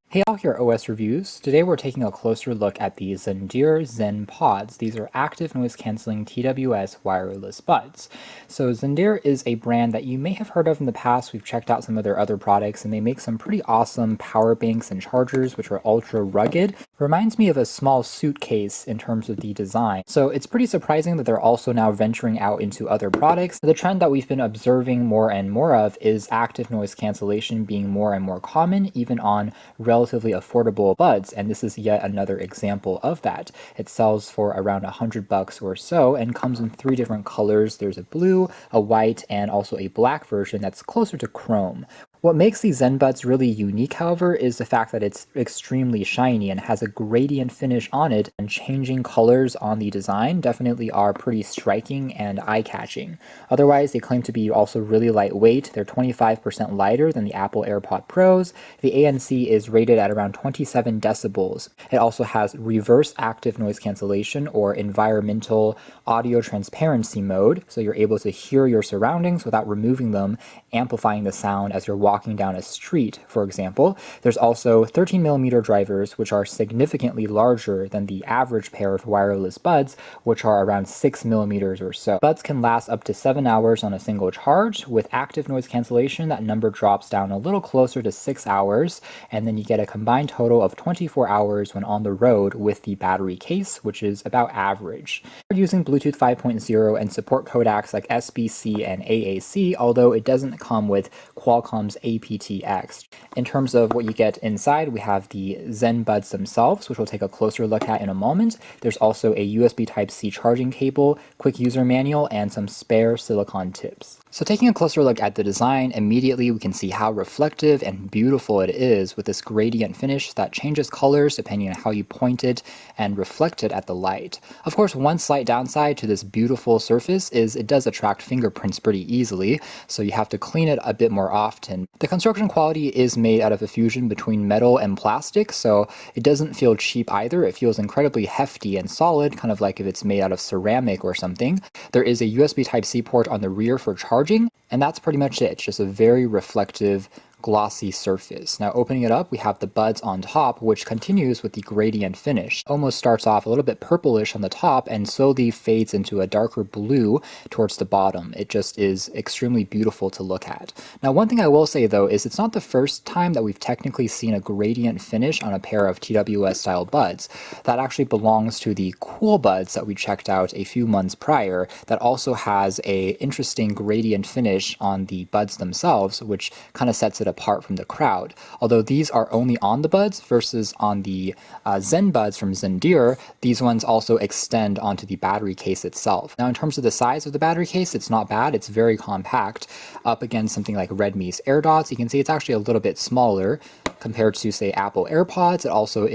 Hey all, here at OS Reviews. Today we're taking a closer look at the Zendure Zenpods. These are active noise cancelling TWS wireless buds. So Zendure is a brand that you may have heard of in the past. We've checked out some of their other products and they make some pretty awesome power banks and chargers which are ultra rugged. Reminds me of a small suitcase in terms of the design. So it's pretty surprising that they're also now venturing out into other products. The trend that we've been observing more and more of is active noise cancellation being more and more common, even on relatively affordable buds, and this is yet another example of that. It sells for around $100 or so and comes in 3 different colors. There's a blue, a white, and also a black version that's closer to chrome. What makes these Zen Buds really unique, however, is the fact that it's extremely shiny and has a gradient finish on it, and changing colors on the design definitely are pretty striking and eye-catching. Otherwise, they claim to be also really lightweight. They're 25% lighter than the Apple AirPods Pros. The ANC is rated at around 27 decibels. It also has reverse active noise cancellation or environmental audio transparency mode, so you're able to hear your surroundings without removing them, amplifying the sound as you're walking down a street, for example. There's also 13mm drivers, which are significantly larger than the average pair of wireless buds, which are around 6mm or so. Buds can last up to 7 hours on a single charge. With active noise cancellation, that number drops down a little closer to 6 hours, and then you get a combined total of 24 hours when on the road with the battery case, which is about average. We're using Bluetooth 5.0 and support codecs like SBC and AAC, although it doesn't come with Qualcomm's aptX. In terms of what you get inside, we have the Zen Buds themselves, which we'll take a closer look at in a moment. There's also a USB Type-C charging cable, quick user manual, and some spare silicone tips. So taking a closer look at the design, immediately we can see how reflective and beautiful it is with this gradient finish that changes colors depending on how you point it and reflect it at the light. Of course, one slight downside to this beautiful surface is it does attract fingerprints pretty easily, so you have to clean it a bit more often. The construction quality is made out of a fusion between metal and plastic, so it doesn't feel cheap either. It feels incredibly hefty and solid, kind of like if it's made out of ceramic or something. There is a USB Type-C port on the rear for charging, and that's pretty much it. It's just a very reflective, glossy surface. Now opening it up, we have the buds on top, which continues with the gradient finish. Almost starts off a little bit purplish on the top and slowly fades into a darker blue towards the bottom. It just is extremely beautiful to look at. Now one thing I will say though is it's not the first time that we've technically seen a gradient finish on a pair of TWS style buds. That actually belongs to the Cool Buds that we checked out a few months prior that also has a interesting gradient finish on the buds themselves, which kind of sets it apart from the crowd. Although these are only on the buds versus on the Zen Buds from Zendure, these ones also extend onto the battery case itself. Now in terms of the size of the battery case, it's not bad. It's very compact. Up against something like Redmi's AirDots, you can see it's actually a little bit smaller compared to, say, Apple AirPods. It also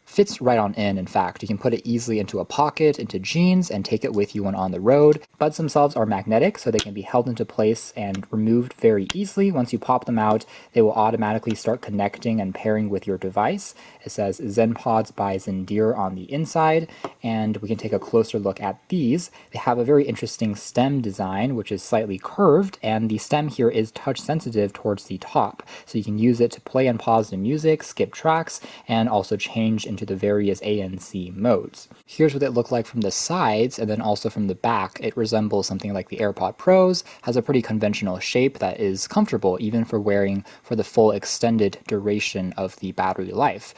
fits right on in fact. You can put it easily into a pocket, into jeans, and take it with you when on the road. Buds themselves are magnetic, so they can be held into place and removed very easily. Once you pop them out, they will automatically start connecting and pairing with your device. It says Zenpods by Zendure on the inside, and we can take a closer look at these. They have a very interesting stem design, which is slightly curved, and the stem here is touch sensitive towards the top. So you can use it to play and pause the music, skip tracks, and also change into the various ANC modes. Here's what it looked like from the sides, and then also from the back. It resembles something like the AirPods Pros, has a pretty conventional shape that is comfortable even for wearing for the full extended duration of the battery life.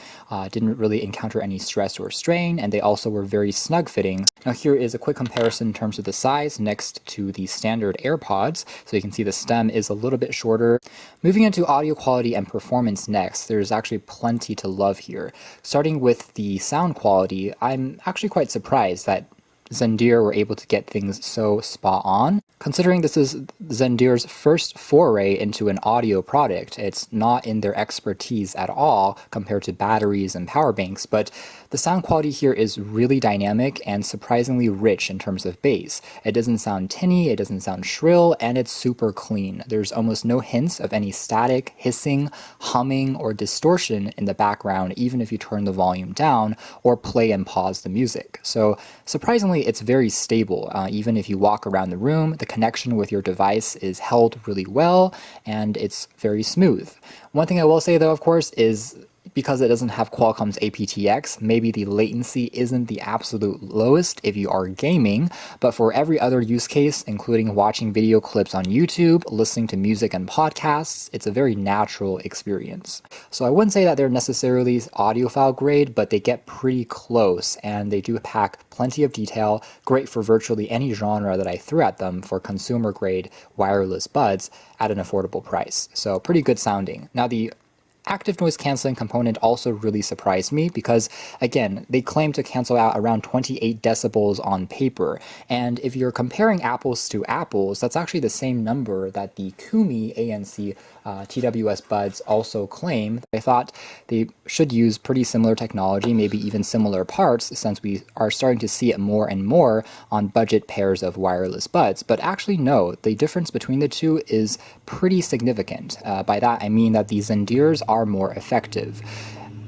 Didn't really encounter any stress or strain, and they also were very snug fitting. Now here is a quick comparison in terms of the size next to the standard AirPods. So you can see the stem is a little bit shorter. Moving into audio quality and performance next, there's actually plenty to love here. Starting with the sound quality, I'm actually quite surprised that Zendure were able to get things so spot on. Considering this is Zendure's first foray into an audio product, it's not in their expertise at all compared to batteries and power banks, but the sound quality here is really dynamic and surprisingly rich in terms of bass. It doesn't sound tinny, it doesn't sound shrill, and it's super clean. There's almost no hints of any static, hissing, humming, or distortion in the background, even if you turn the volume down or play and pause the music. So surprisingly, it's very stable. Even if you walk around the room, the connection with your device is held really well, and it's very smooth. One thing I will say though, of course, is because it doesn't have Qualcomm's aptX, maybe the latency isn't the absolute lowest if you are gaming, but for every other use case, including watching video clips on YouTube, listening to music and podcasts, it's a very natural experience. So I wouldn't say that they're necessarily audiophile grade, but they get pretty close, and they do pack plenty of detail, great for virtually any genre that I threw at them for consumer grade wireless buds at an affordable price. So pretty good sounding. Now the active noise canceling component also really surprised me because, again, they claim to cancel out around 28 decibels on paper. And if you're comparing apples to apples, that's actually the same number that the Kumi ANC TWS buds also claim. I thought they should use pretty similar technology, maybe even similar parts, since we are starting to see it more and more on budget pairs of wireless buds. But actually, no, the difference between the two is pretty significant. By that, I mean that the Zendures are more effective.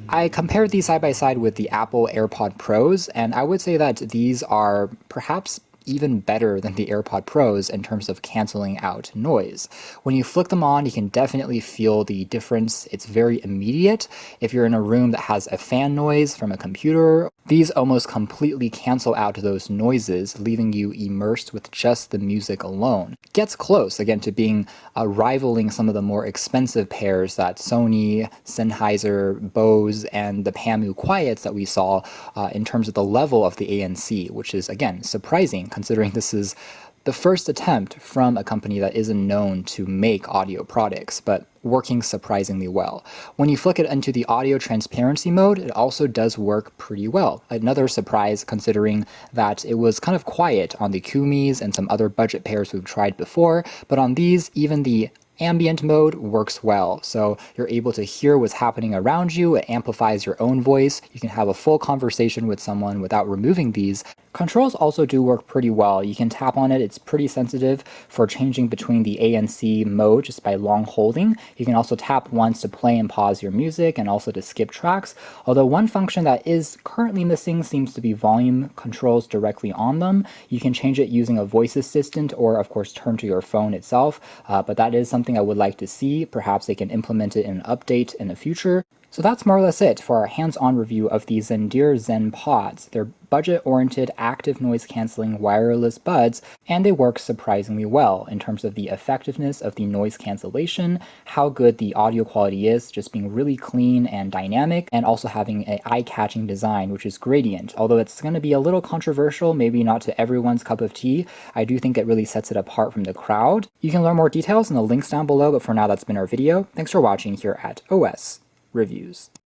I compared these side by side with the Apple AirPod Pros, and I would say that these are perhaps even better than the AirPod Pros in terms of canceling out noise. When you flick them on, you can definitely feel the difference. It's very immediate. If you're in a room that has a fan noise from a computer, these almost completely cancel out those noises, leaving you immersed with just the music alone. It gets close, again, to being rivaling some of the more expensive pairs that Sony, Sennheiser, Bose, and the Pamu Quiets that we saw in terms of the level of the ANC, which is, again, surprising considering this is the first attempt from a company that isn't known to make audio products, but working surprisingly well. When you flick it into the audio transparency mode, it also does work pretty well. Another surprise considering that it was kind of quiet on the Kumis and some other budget pairs we've tried before, but on these, even the ambient mode works well, so you're able to hear what's happening around you. It amplifies your own voice. You can have a full conversation with someone without removing these. Controls also do work pretty well. You can tap on it. It's pretty sensitive for changing between the ANC mode just by long holding. You can also tap once to play and pause your music and also to skip tracks, although one function that is currently missing seems to be volume controls directly on them. You can change it using a voice assistant or, of course, turn to your phone itself, but that is something I would like to see. Perhaps they can implement it in an update in the future. So that's more or less it for our hands-on review of the Zendure Zenpods. They're budget-oriented, active noise-canceling wireless buds, and they work surprisingly well in terms of the effectiveness of the noise cancellation, how good the audio quality is, just being really clean and dynamic, and also having an eye-catching design, which is gradient. Although it's going to be a little controversial, maybe not to everyone's cup of tea, I do think it really sets it apart from the crowd. You can learn more details in the links down below, but for now that's been our video. Thanks for watching here at OS Reviews.